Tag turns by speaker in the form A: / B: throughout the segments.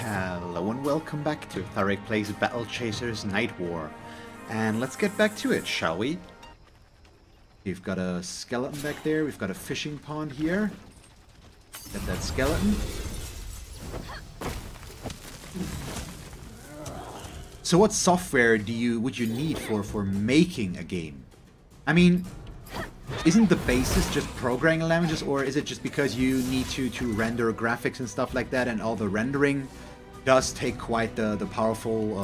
A: Hello and welcome back to Tarek Plays Battle Chasers Nightwar. And let's get back to it, shall we? We've got a skeleton back there, we've got a fishing pond here. Get that skeleton. So what software would you need for making a game? I mean, isn't the basis just programming languages, or is it just because you need to render graphics and stuff like that, and all the rendering does take quite the powerful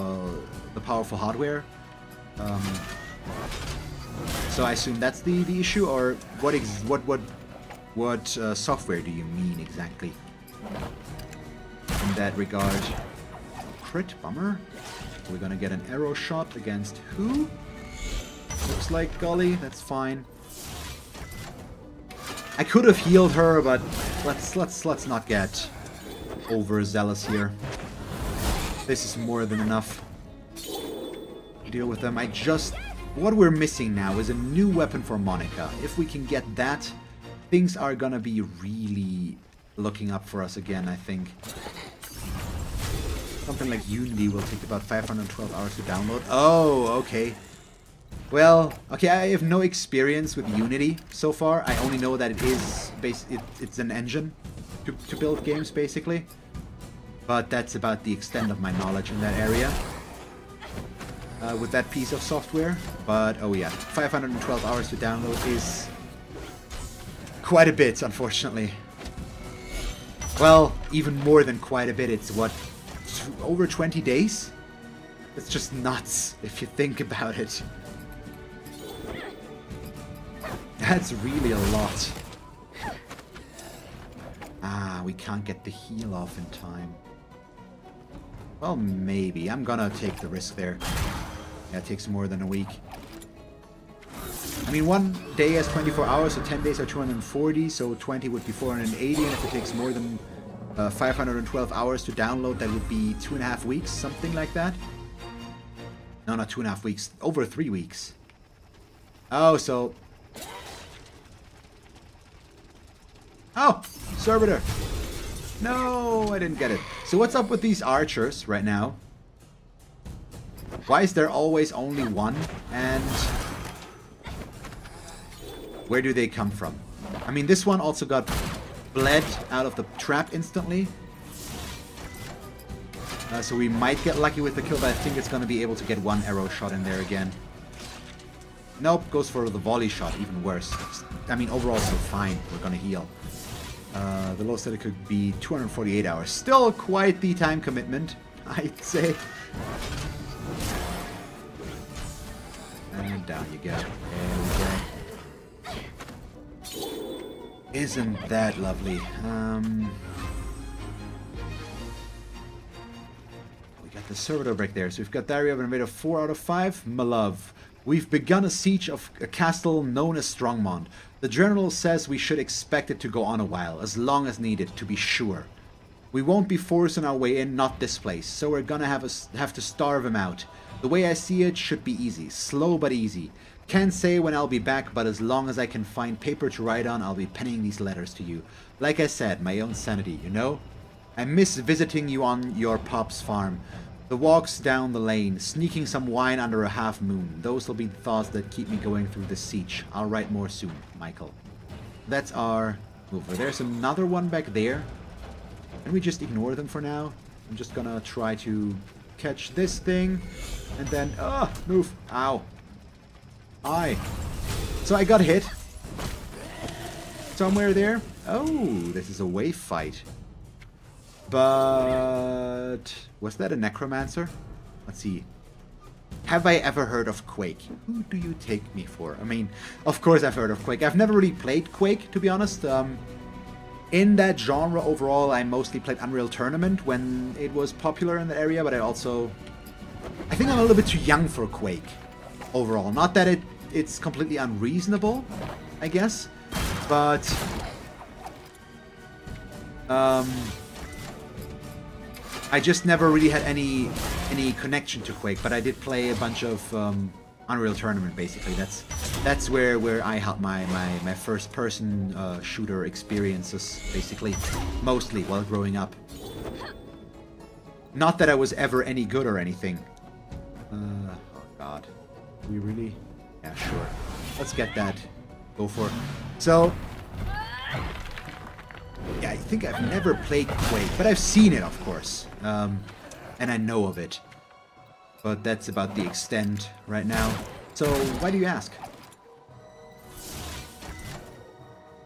A: hardware? So I assume that's the issue, or what software do you mean exactly in that regard? Crit, bummer. We're gonna get an arrow shot against who? Looks like Golly. That's fine. I could have healed her, but let's not get overzealous here. This is more than enough to deal with them. What we're missing now is a new weapon for Monica. If we can get that, things are gonna be really looking up for us again, I think. Something like Unity will take about 512 hours to download. Oh, okay. Well, okay, I have no experience with Unity so far. I only know that it's an engine to build games, basically. But that's about the extent of my knowledge in that area. With that piece of software. But, oh yeah, 512 hours to download is quite a bit, unfortunately. Well, even more than quite a bit. It's what, over 20 days? It's just nuts if you think about it. That's really a lot. Ah, we can't get the heal off in time. Well, maybe. I'm gonna take the risk there. Yeah, it takes more than a week. I mean, one day has 24 hours, so 10 days are 240, so 20 would be 480, and if it takes more than 512 hours to download, that would be 2.5 weeks, something like that. No, not 2.5 weeks. Over 3 weeks. Oh, so... Oh! Servitor! No, I didn't get it. So what's up with these archers right now? Why is there always only one? And... where do they come from? I mean, this one also got bled out of the trap instantly. So we might get lucky with the kill, but I think it's going to be able to get one arrow shot in there again. Nope, goes for the volley shot, even worse. I mean, overall, so fine. We're going to heal. The lowest that it could be 248 hours. Still quite the time commitment, I'd say. And down you go. There we go. Isn't that lovely? We got the servitor break there. So we've got Diary of an Invader 4 out of 5. My love. We've begun a siege of a castle known as Strongmont. The general says we should expect it to go on a while, as long as needed, to be sure. We won't be forcing our way in, not this place, so we're gonna have to starve him out. The way I see it should be easy, slow but easy. Can't say when I'll be back, but as long as I can find paper to write on, I'll be penning these letters to you. Like I said, my own sanity, you know? I miss visiting you on your pop's farm. The walks down the lane, sneaking some wine under a half moon. Those will be the thoughts that keep me going through this siege. I'll write more soon, Michael. That's our mover. There's another one back there. Can we just ignore them for now? I'm just gonna try to catch this thing. And then, move. Ow. Aye. So I got hit. Somewhere there. Oh, this is a wave fight. But... was that a necromancer? Let's see. Have I ever heard of Quake? Who do you take me for? I mean, of course I've heard of Quake. I've never really played Quake, to be honest. In that genre overall, I mostly played Unreal Tournament when it was popular in the area, but I think I'm a little bit too young for Quake overall. Not that it's completely unreasonable, I guess, but... I just never really had any connection to Quake, but I did play a bunch of Unreal Tournament, basically. That's where I had my first person shooter experiences, basically, mostly while growing up. Not that I was ever any good or anything. Oh god. We really? Yeah, sure. Let's get that. Go for it. So, yeah, I think I've never played Quake, but I've seen it, of course. And I know of it. But that's about the extent right now. So, why do you ask?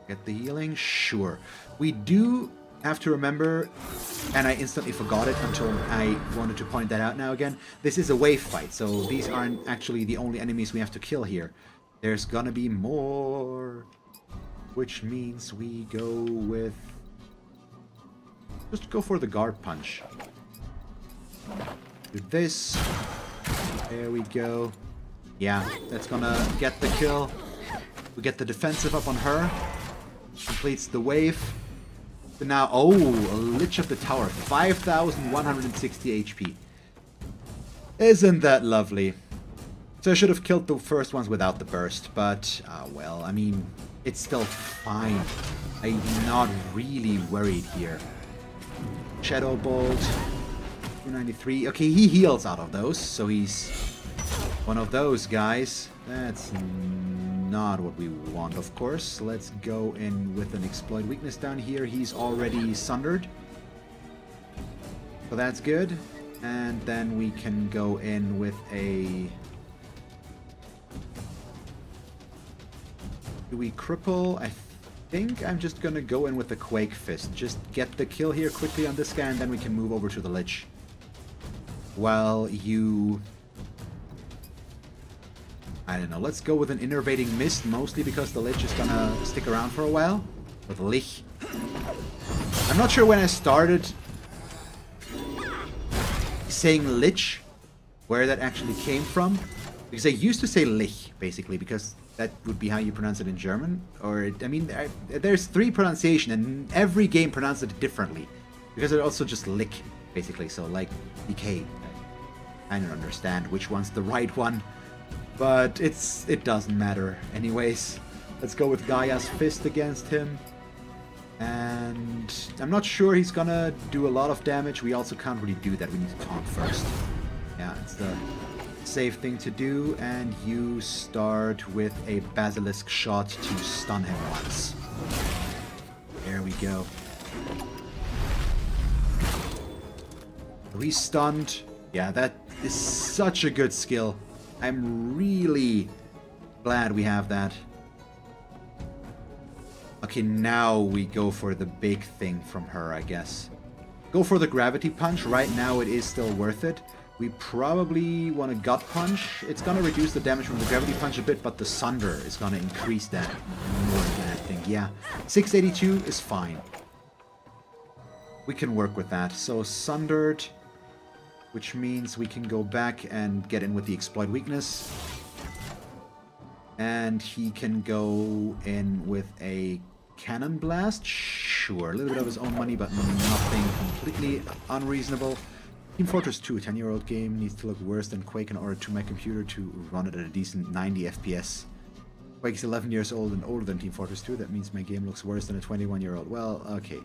A: Get the healing? Sure. We do have to remember, and I instantly forgot it until I wanted to point that out now again, this is a wave fight, so these aren't actually the only enemies we have to kill here. There's gonna be more, which means we go with... just go for the guard punch. Do this. There we go. Yeah, that's gonna get the kill. We get the defensive up on her. Completes the wave. So now, oh, a Lich of the Tower. 5,160 HP. Isn't that lovely? So I should have killed the first ones without the burst, but, well, I mean, it's still fine. I'm not really worried here. Shadow Bolt. 293. Okay, he heals out of those, so he's one of those guys. That's not what we want, of course. Let's go in with an exploit weakness down here. He's already sundered, so that's good. And then we can go in with a... do we cripple? I think I'm just gonna go in with the Quake Fist. Just get the kill here quickly on this guy, and then we can move over to the Lich. While you... I don't know, let's go with an Innervating Mist, mostly because the Lich is gonna stick around for a while. With Lich. I'm not sure when I started saying Lich, where that actually came from. Because I used to say Lich, basically, because that would be how you pronounce it in German. Or, I mean, there's 3 pronunciations, and every game pronounces it differently. Because it's also just Lick, basically, so like decay. I don't understand which one's the right one. But it doesn't matter anyways. Let's go with Gaia's Fist against him. And I'm not sure he's gonna do a lot of damage. We also can't really do that. We need to taunt first. Yeah, it's the safe thing to do. And you start with a Basilisk shot to stun him once. There we go. He's stunned. Yeah, that is such a good skill. I'm really glad we have that. Okay, now we go for the big thing from her, I guess. Go for the Gravity Punch. Right now it is still worth it. We probably want a Gut Punch. It's going to reduce the damage from the Gravity Punch a bit, but the Sunder is going to increase that more than I think. Yeah, 682 is fine. We can work with that. So Sundered... which means we can go back and get in with the Exploit Weakness. And he can go in with a Cannon Blast. Sure, a little bit of his own money, but nothing completely unreasonable. Team Fortress 2, a 10-year-old game, needs to look worse than Quake in order to my computer to run it at a decent 90 FPS. Quake is 11 years old and older than Team Fortress 2. That means my game looks worse than a 21-year-old. Well, okay.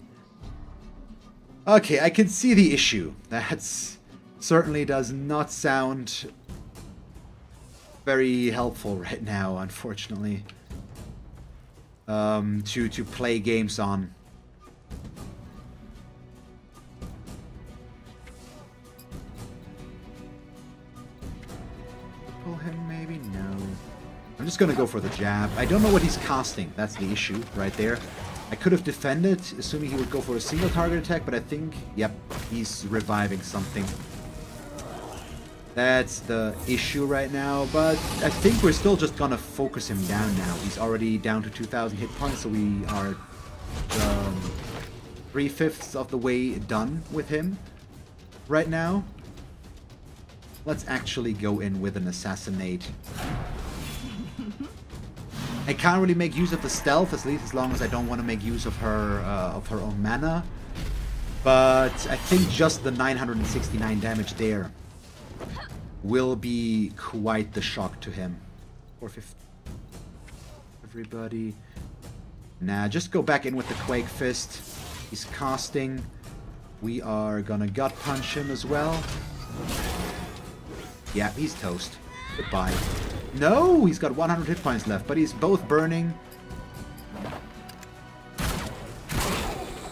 A: Okay, I can see the issue. That's... certainly does not sound very helpful right now, unfortunately. To play games on. Pull him, maybe? No. I'm just gonna go for the jab. I don't know what he's casting. That's the issue right there. I could have defended, assuming he would go for a single target attack, but I think, yep, he's reviving something. That's the issue right now, but I think we're still just gonna focus him down now. He's already down to 2,000 hit points, so we are 3/5 of the way done with him right now. Let's actually go in with an Assassinate. I can't really make use of the stealth, at least as long as I don't want to make use of her own mana. But I think just the 969 damage there will be quite the shock to him. 450. Everybody. Nah, just go back in with the Quake Fist. He's casting. We are gonna gut punch him as well. Yeah, he's toast. Goodbye. No, he's got 100 hit points left, but he's both burning.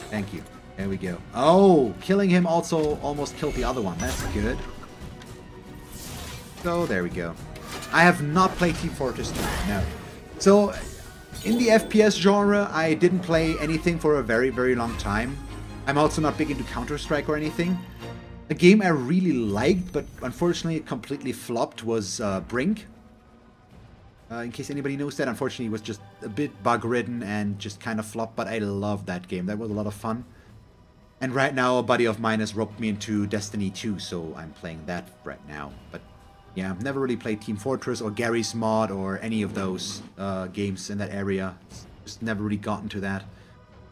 A: Thank you. There we go. Oh, killing him also almost killed the other one. That's good. So, there we go. I have not played Team Fortress 2, no. So, in the FPS genre, I didn't play anything for a very, very long time. I'm also not big into Counter-Strike or anything. A game I really liked, but unfortunately it completely flopped, was Brink. In case anybody knows that, unfortunately it was just a bit bug-ridden and just kind of flopped, but I loved that game. That was a lot of fun. And right now a buddy of mine has roped me into Destiny 2, so I'm playing that right now. But yeah, I've never really played Team Fortress or Garry's Mod or any of those games in that area. Just never really gotten to that.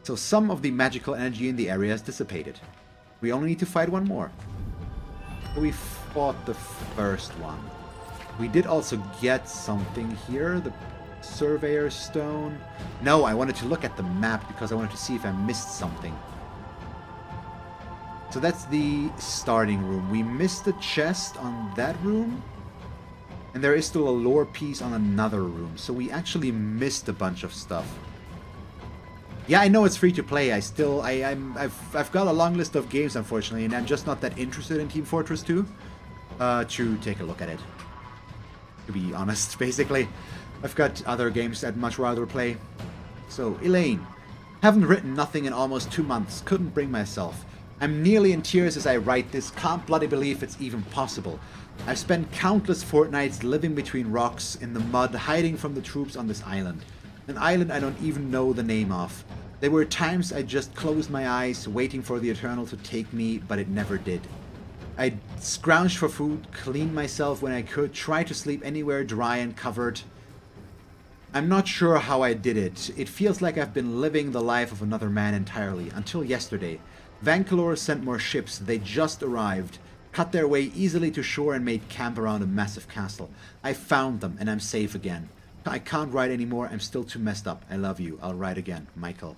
A: So some of the magical energy in the area has dissipated. We only need to fight one more. We fought the first one. We did also get something here, the Surveyor's Stone. No, I wanted to look at the map because I wanted to see if I missed something. So that's the starting room. We missed the chest on that room. And there is still a lore piece on another room. So we actually missed a bunch of stuff. Yeah, I know it's free to play. I've got a long list of games, unfortunately, and I'm just not that interested in Team Fortress 2 to take a look at it. To be honest, basically. I've got other games I'd much rather play. So, Elaine. Haven't written nothing in almost 2 months. Couldn't bring myself. I'm nearly in tears as I write this. Can't bloody believe it's even possible. I've spent countless fortnights living between rocks, in the mud, hiding from the troops on this island. An island I don't even know the name of. There were times I just closed my eyes, waiting for the Eternal to take me, but it never did. I scrounged for food, cleaned myself when I could, tried to sleep anywhere dry and covered. I'm not sure how I did it. It feels like I've been living the life of another man entirely, until yesterday. Vankalor sent more ships. They just arrived, cut their way easily to shore and made camp around a massive castle. I found them, and I'm safe again. I can't write anymore. I'm still too messed up. I love you. I'll write again. Michael.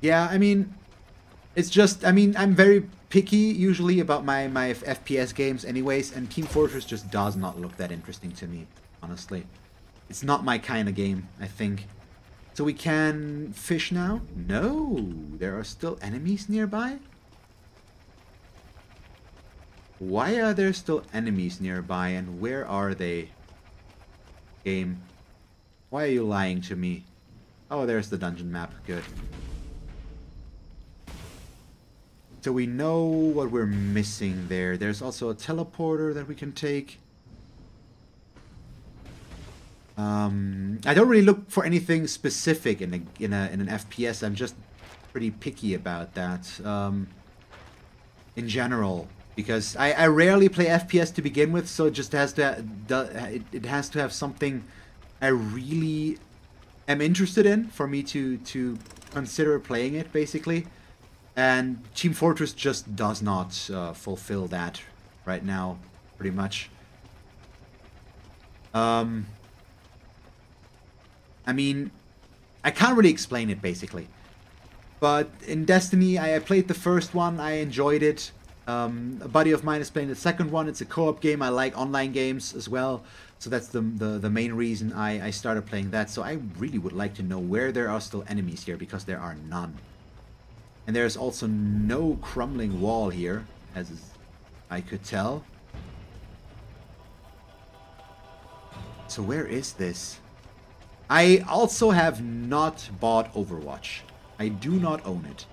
A: Yeah, I mean, it's just, I mean, I'm very picky usually about my FPS games anyways, and Team Fortress just does not look that interesting to me, honestly. It's not my kind of game, I think. So we can fish now? No, there are still enemies nearby? Why are there still enemies nearby, and where are they? Game. Why are you lying to me? Oh, there's the dungeon map. Good. So we know what we're missing there. There's also a teleporter that we can take. I don't really look for anything specific in an FPS. I'm just pretty picky about that in general, because I rarely play FPS to begin with, so it just has to it has to have something I really am interested in for me to consider playing it, basically. And Team Fortress just does not fulfill that right now, pretty much. I mean, I can't really explain it, basically. But in Destiny, I played the first one, I enjoyed it. A buddy of mine is playing the second one. It's a co-op game. I like online games as well. So that's the main reason I started playing that. So I really would like to know where there are still enemies here, because there are none. And there's also no crumbling wall here, as I could tell. So where is this? I also have not bought Overwatch. I do not own it.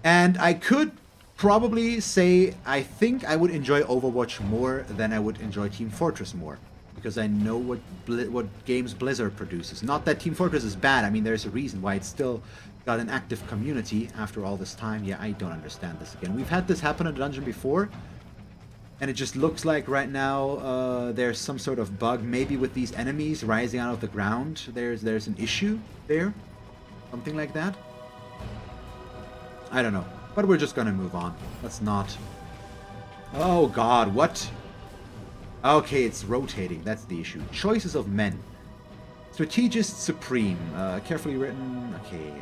A: And I could probably say I think I would enjoy Overwatch more than I would enjoy Team Fortress more, because I know what games Blizzard produces. Not that Team Fortress is bad. I mean, there's a reason why it's still got an active community after all this time. Yeah, I don't understand this again. We've had this happen in a dungeon before, and it just looks like right now there's some sort of bug, maybe with these enemies rising out of the ground. There's an issue there, something like that. I don't know, but we're just gonna move on. Let's not. Oh God, what? Okay, it's rotating. That's the issue. Choices of men. Strategist Supreme. Carefully written. Okay.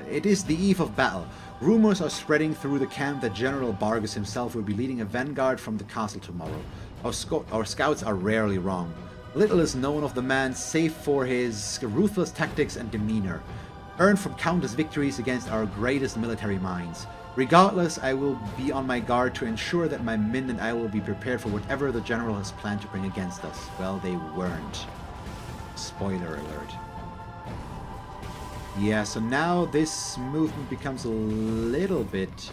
A: It is the eve of battle. Rumors are spreading through the camp that General Bargus himself will be leading a vanguard from the castle tomorrow. Our scouts are rarely wrong. Little is known of the man save for his ruthless tactics and demeanor, earned from countless victories against our greatest military minds. Regardless, I will be on my guard to ensure that my men and I will be prepared for whatever the general has planned to bring against us. Well, they weren't. Spoiler alert. Yeah, so now this movement becomes a little bit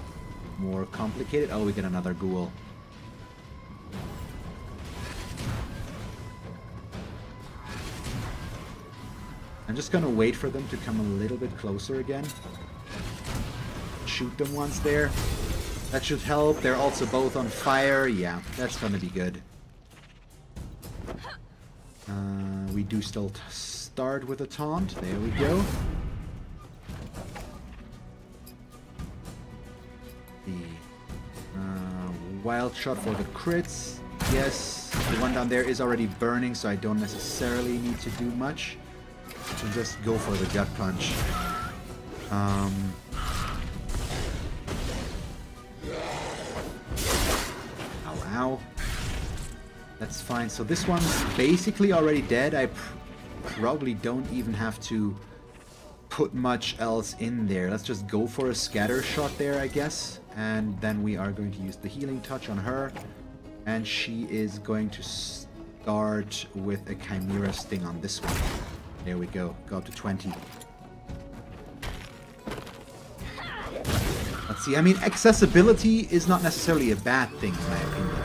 A: more complicated. Oh, we get another ghoul. I'm just gonna wait for them to come a little bit closer again. Shoot them once there. That should help. They're also both on fire. Yeah, that's gonna be good. We do still start with a taunt. There we go. The wild shot for the crits. Yes, the one down there is already burning, so I don't necessarily need to do much. So just go for the gut punch. Ow, ow. That's fine. So this one's basically already dead. I probably don't even have to put much else in there. Let's just go for a scatter shot there, I guess. And then we are going to use the healing touch on her. And she is going to start with a Chimera Sting on this one. There we go. Go up to 20. Let's see. I mean, accessibility is not necessarily a bad thing, in my opinion.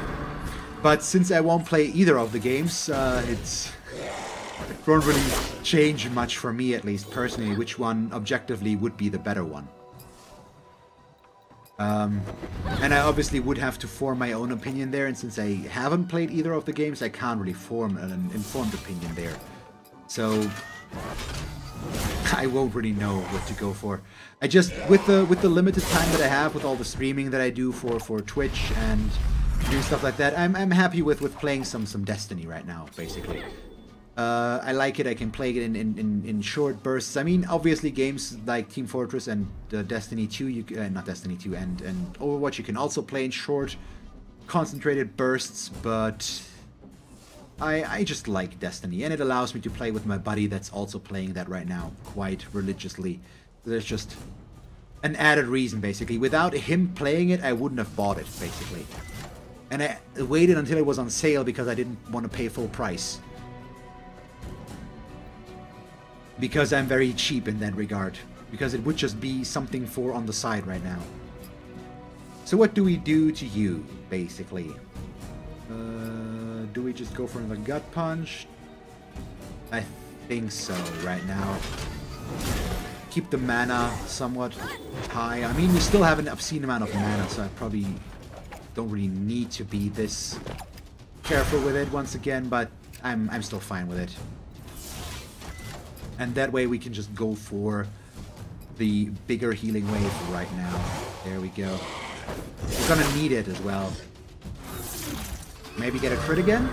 A: But since I won't play either of the games, it won't really change much for me, at least personally, which one objectively would be the better one. And I obviously would have to form my own opinion there, and since I haven't played either of the games, I can't really form an informed opinion there. So I won't really know what to go for. I just, with the limited time that I have, with all the streaming that I do for Twitch and do stuff like that, I'm happy with playing some Destiny right now, basically. I like it. I can play it in short bursts. I mean, obviously games like Team Fortress and Destiny 2, not Destiny 2, and Overwatch, you can also play in short, concentrated bursts, but I just like Destiny, and it allows me to play with my buddy that's also playing that right now quite religiously. There's just an added reason, basically. Without him playing it, I wouldn't have bought it, basically. And I waited until it was on sale because I didn't want to pay full price. Because I'm very cheap in that regard. Because it would just be something for on the side right now. So what do we do to you, basically? Do we just go for another gut punch? I think so right now. Keep the mana somewhat high. I mean, we still have an obscene amount of mana, so I probably don't really need to be this careful with it once again, but I'm still fine with it. And that way we can just go for the bigger healing wave right now. There we go. We're gonna need it as well. Maybe get a crit again?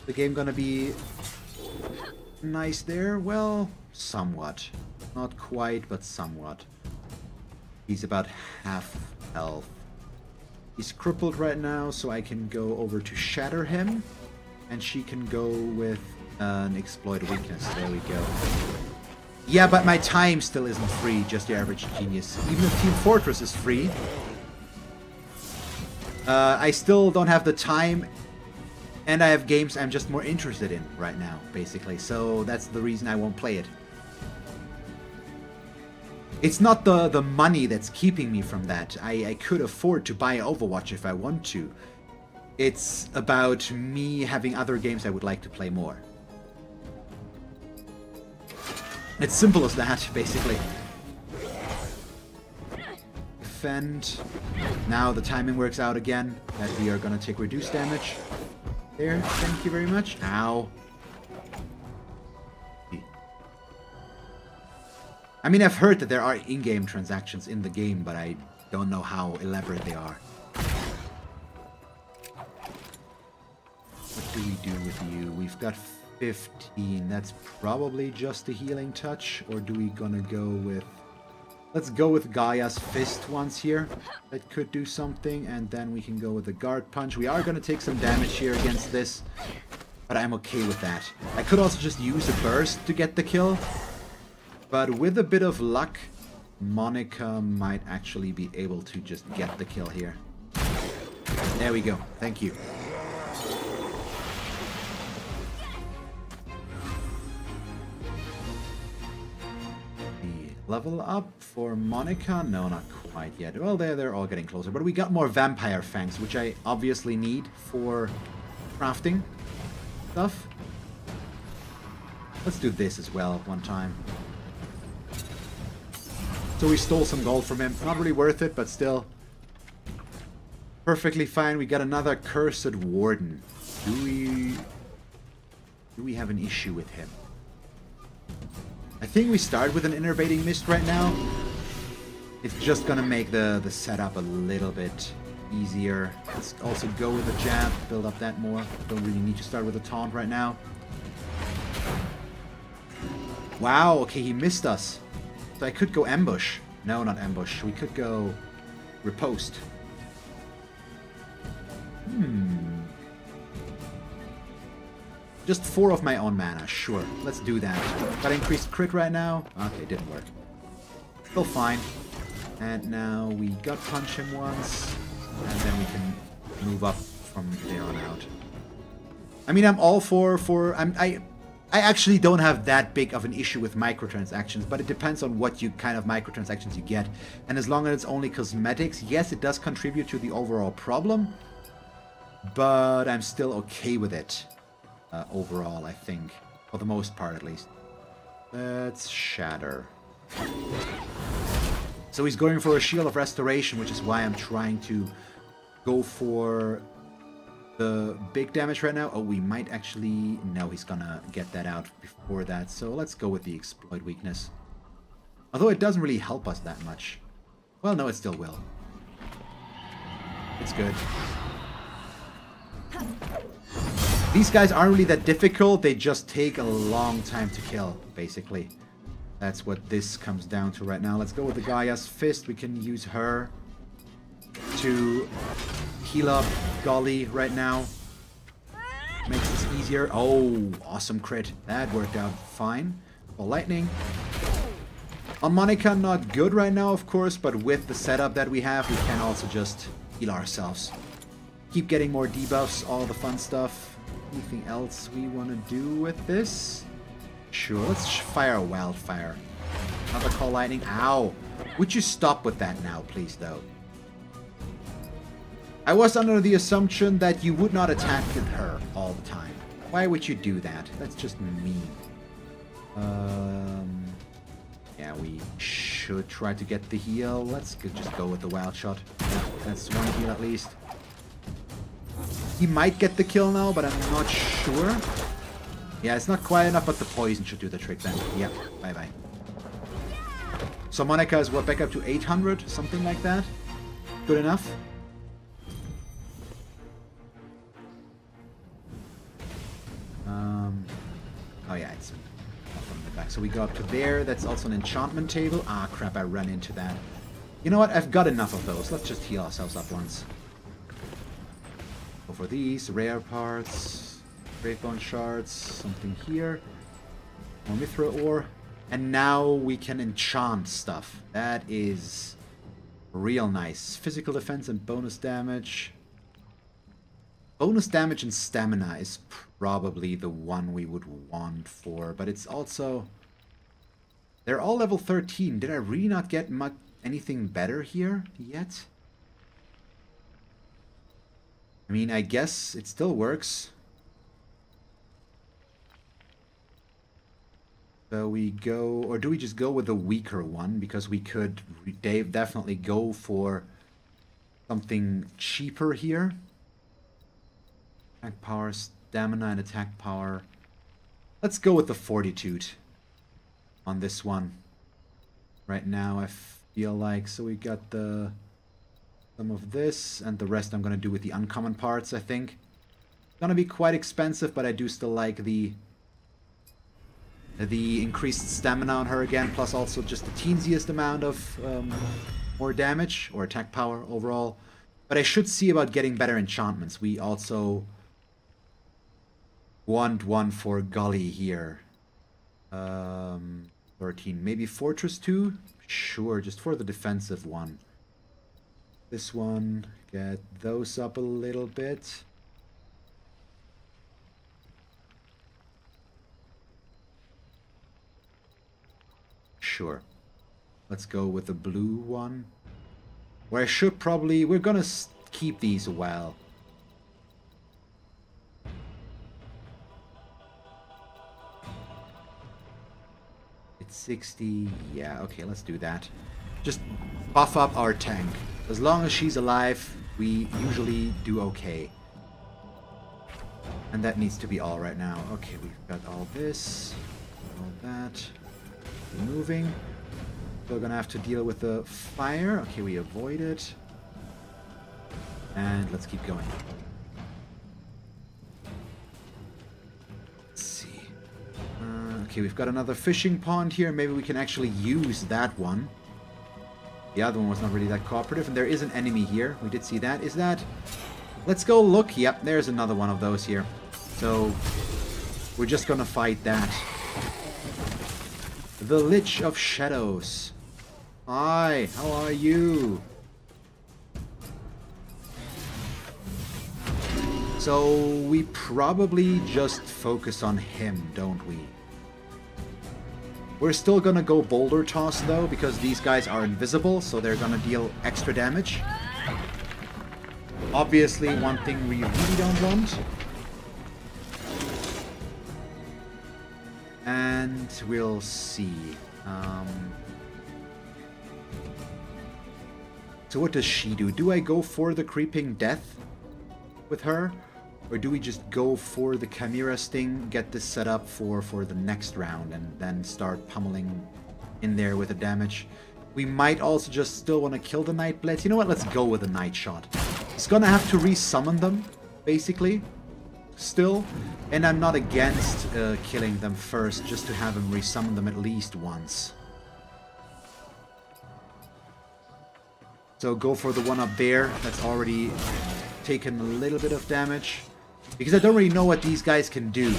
A: The game gonna be nice there? Well, somewhat. Not quite, but somewhat. He's about half health. He's crippled right now, so I can go over to shatter him. And she can go with an exploit weakness. There we go. Yeah, but my time still isn't free, just the average genius. Even if Team Fortress is free, I still don't have the time, and I have games I'm just more interested in right now, basically. So that's the reason I won't play it. It's not the money that's keeping me from that. I could afford to buy Overwatch if I want to. It's about me having other games I would like to play more. It's simple as that, basically. Defend. Now the timing works out again, that we are gonna take reduced damage. There, thank you very much. Ow. I mean, I've heard that there are in-game transactions in the game, but I don't know how elaborate they are. What do we do with you? We've got 15. That's probably just a healing touch. Or do we gonna go with... Let's go with Gaia's Fist once here. That could do something. And then we can go with the Guard Punch. We are gonna take some damage here against this. But I'm okay with that. I could also just use a burst to get the kill. But with a bit of luck, Monica might actually be able to just get the kill here. There we go. Thank you. The level up for Monica? No, not quite yet. Well, they're all getting closer. But we got more Vampire Fangs, which I obviously need for crafting stuff. Let's do this as well one time. So we stole some gold from him. Not really worth it, but still. Perfectly fine. We got another Cursed Warden. Do we have an issue with him? I think we start with an Innervating Mist right now. It's just gonna make the setup a little bit easier. Let's also go with a jab, build up that more. Don't really need to start with a taunt right now. Wow, okay, he missed us. So I could go ambush. No, not ambush. We could go riposte. Just 4 of my own mana, sure. Let's do that. Got increased crit right now. Okay, didn't work. Still fine. And now we gut punch him once. And then we can move up from there on out. I mean, I'm all I actually don't have that big of an issue with microtransactions, but it depends on what kind of microtransactions you get. And as long as it's only cosmetics, yes, it does contribute to the overall problem, but I'm still okay with it overall, I think. For the most part, at least. Let's shatter. So he's going for a Shield of Restoration, which is why I'm trying to go for the big damage right now. Oh, we might actually... No, he's gonna get that out before that. So let's go with the Exploit weakness. Although it doesn't really help us that much. Well, no, it still will. It's good. These guys aren't really that difficult. They just take a long time to kill, basically. That's what this comes down to right now. Let's go with the Gaia's Fist. We can use her to heal up Golly right now. Makes this easier. Oh, awesome crit. That worked out fine. Well, lightning. On Monica, not good right now, of course, but with the setup that we have, we can also just heal ourselves. Keep getting more debuffs, all the fun stuff. Anything else we want to do with this? Sure, let's fire a Wildfire. Another Call Lightning. Ow! Would you stop with that now, please, though? I was under the assumption that you would not attack with her all the time. Why would you do that? That's just mean. Yeah, we should try to get the heal. Let's just go with the Wild Shot. Yeah, that's one heal at least. He might get the kill now, but I'm not sure. Yeah, it's not quite enough, but the poison should do the trick then. Yep, bye-bye. So Monica is what, back up to 800? Something like that? Good enough? Oh yeah, it's from the back. So we go up to there. That's also an enchantment table. Ah, crap, I ran into that. You know what? I've got enough of those. Let's just heal ourselves up once. Go for these. Rare parts. Gravebone shards. Something here. More Mithril ore. And now we can enchant stuff. That is real nice. Physical defense and bonus damage. Bonus damage and stamina is probably the one we would want for, but it's also... They're all level 13. Did I really not get anything better here yet? I mean, I guess it still works. So we go... Or do we just go with the weaker one? Because we could definitely go for something cheaper here. Attack power, stamina, and attack power. Let's go with the Fortitude on this one. Right now, I feel like. So we got some of this, and the rest I'm going to do with the uncommon parts, I think. Gonna be quite expensive, but I do still like the increased stamina on her again, plus also just the teensiest amount of more damage or attack power overall. But I should see about getting better enchantments. We also want one for Gully here. 13. Maybe Fortress 2? Sure, just for the defensive one. This one, get those up a little bit. Sure. Let's go with the blue one. Where I should probably... We're gonna keep these a while. It's 60. Yeah, okay, let's do that. Just buff up our tank. As long as she's alive, we usually do okay. And that needs to be all right now. Okay, we've got all this, all that. Moving. We're gonna have to deal with the fire. Okay, we avoid it. And let's keep going. Let's see. Okay, we've got another fishing pond here. Maybe we can actually use that one. The other one was not really that cooperative. And there is an enemy here. We did see that. Is that... Let's go look. Yep, there's another one of those here. So, we're just gonna fight that. The Lich of Shadows. Hi, how are you? So we probably just focus on him, don't we? We're still gonna go Boulder Toss though, because these guys are invisible, so they're gonna deal extra damage. Obviously, one thing we really don't want. And we'll see. So what does she do? Do I go for the Creeping Death with her? Or do we just go for the Chimera Sting, get this set up for the next round, and then start pummeling in there with the damage? We might also just still want to kill the Night Blades. You know what? Let's go with a Night Shot. It's gonna have to re-summon them, basically. Still. And I'm not against killing them first, just to have him resummon them at least once. So go for the one up there that's already taken a little bit of damage. Because I don't really know what these guys can do.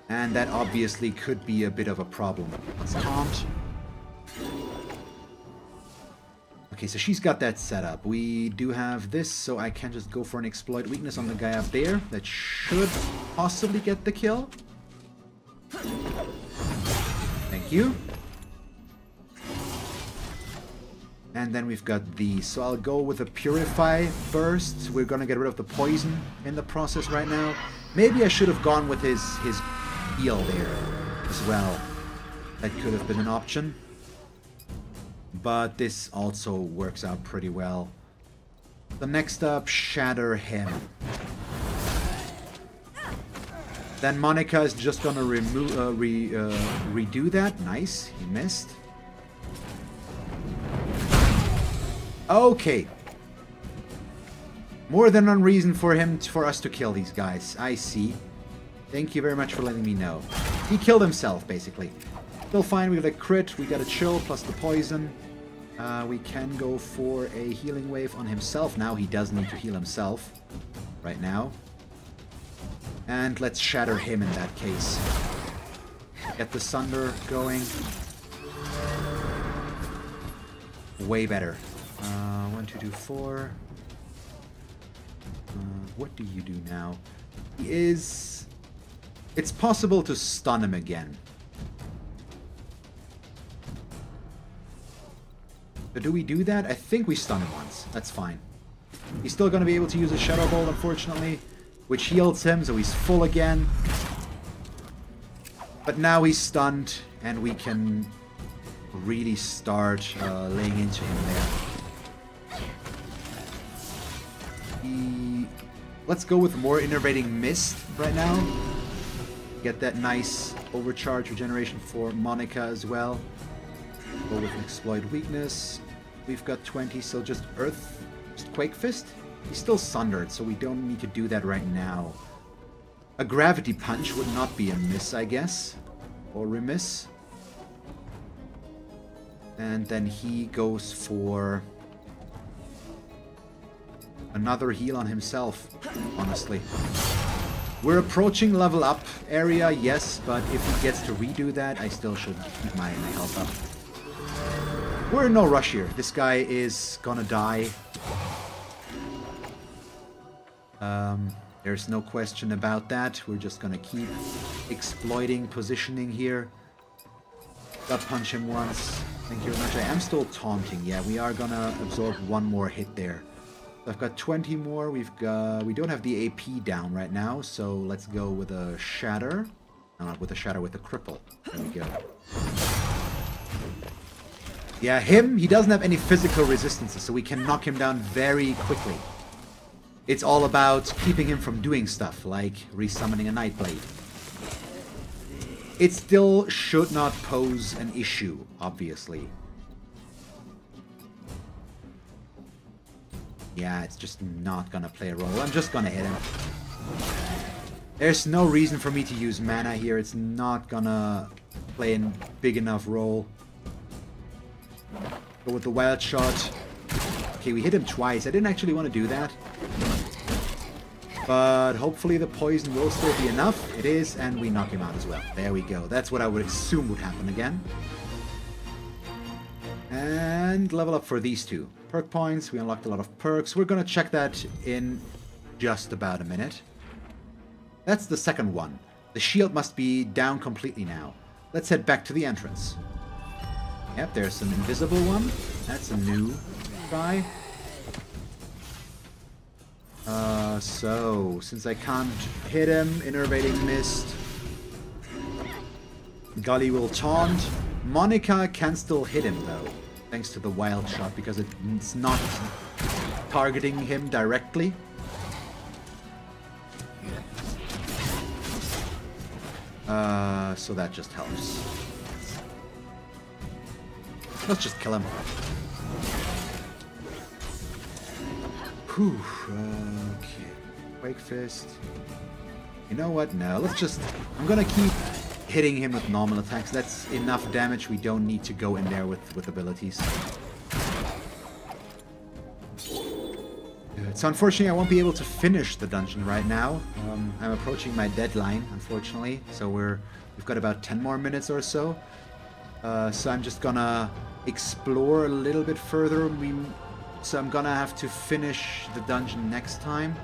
A: And that obviously could be a bit of a problem. Let's taunt. Okay, so she's got that set up. We do have this, so I can just go for an exploit weakness on the guy up there. That should possibly get the kill. Thank you. And then we've got these. So I'll go with a Purify first. We're gonna get rid of the poison in the process right now. Maybe I should have gone with his heal there as well. That could have been an option. But this also works out pretty well. The next up, Shatter him. Then Monica is just gonna redo that. Nice, he missed. Okay. More than one reason for us to kill these guys. I see. Thank you very much for letting me know. He killed himself, basically. Still fine, we got a crit, we got a chill, plus the poison. We can go for a healing wave on himself now. He does need to heal himself right now. And let's shatter him in that case. Get the Sunder going. Way better. 1, 2, 2, 4. What do you do now? He is... It's possible to stun him again. So do we do that? I think we stun him once. That's fine. He's still going to be able to use a Shadow Bolt, unfortunately, which heals him, so he's full again. But now he's stunned, and we can really start laying into him there. Let's go with more Innervating Mist right now. Get that nice overcharge regeneration for Monica as well. Go with an Exploit Weakness. We've got 20, so just Earth, just Quake Fist. He's still sundered, so we don't need to do that right now. A gravity punch would not be a miss, I guess. Or remiss. And then he goes for another heal on himself, honestly. We're approaching level up area, yes, but if he gets to redo that, I still should keep my health up. We're in no rush here. This guy is gonna die. There's no question about that. We're just gonna keep exploiting positioning here. Gut punch him once. Thank you very much. I am still taunting. Yeah, we are gonna absorb one more hit there. I've got 20 more. We don't have the AP down right now, so let's go with a shatter. No, not with a shatter, with a cripple. There we go. Yeah, he doesn't have any physical resistances, so we can knock him down very quickly. It's all about keeping him from doing stuff, like resummoning a Nightblade. It still should not pose an issue, obviously. Yeah, it's just not gonna play a role. I'm just gonna hit him. There's no reason for me to use mana here. It's not gonna play a big enough role. Go with the wild shot. Okay, we hit him twice. I didn't actually want to do that. But hopefully the poison will still be enough. It is, and we knock him out as well. There we go. That's what I would assume would happen again. And level up for these two. Perk points. We unlocked a lot of perks. We're going to check that in just about a minute. That's the second one. The shield must be down completely now. Let's head back to the entrance. Yep, there's an invisible one. That's a new try. So, since I can't hit him, Innervating Mist. Gully will taunt. Monica can still hit him, though, thanks to the wild shot, because it's not targeting him directly. So that just helps. Let's just kill him. Whew. Okay. Quake Fist. You know what? No, let's just... I'm gonna keep hitting him with normal attacks. That's enough damage. We don't need to go in there with abilities. So unfortunately, I won't be able to finish the dungeon right now. I'm approaching my deadline, unfortunately. So we've got about 10 more minutes or so. So I'm just gonna explore a little bit further. So I'm gonna have to finish the dungeon next time.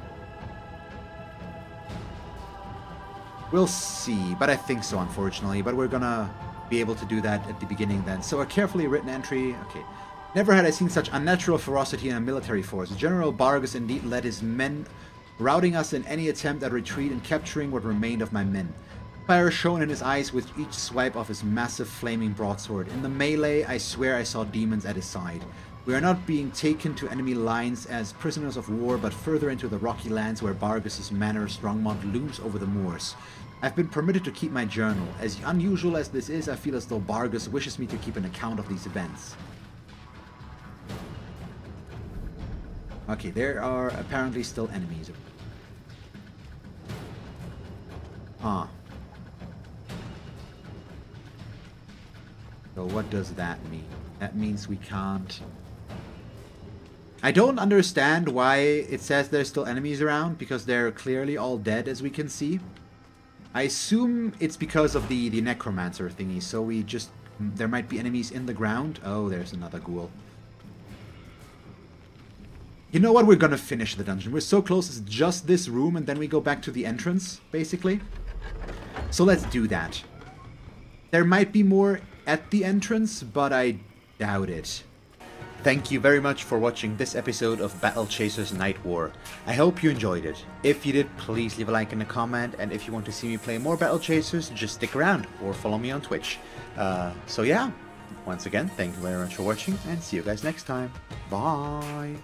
A: We'll see, but I think so, unfortunately. But we're gonna be able to do that at the beginning then. So a carefully written entry. Okay. Never had I seen such unnatural ferocity in a military force. General Bargus indeed led his men, routing us in any attempt at retreat and capturing what remained of my men. Fire shone in his eyes with each swipe of his massive flaming broadsword. In the melee, I swear I saw demons at his side. We are not being taken to enemy lines as prisoners of war, but further into the rocky lands where Bargus's manor strongmont looms over the moors. I've been permitted to keep my journal. As unusual as this is, I feel as though Bargus wishes me to keep an account of these events. Okay, there are apparently still enemies. Ah. So what does that mean? That means we can't... I don't understand why it says there's still enemies around, because they're clearly all dead, as we can see. I assume it's because of the necromancer thingy, so we just... There might be enemies in the ground. Oh, there's another ghoul. You know what? We're gonna finish the dungeon. We're so close. It's just this room, and then we go back to the entrance, basically. So let's do that. There might be more at the entrance, but I doubt it. Thank you very much for watching this episode of Battle Chasers Nightwar. I hope you enjoyed it. If you did, please leave a like and a comment, and if you want to see me play more Battle Chasers, just stick around or follow me on Twitch. So yeah, once again, thank you very much for watching, and see you guys next time. Bye!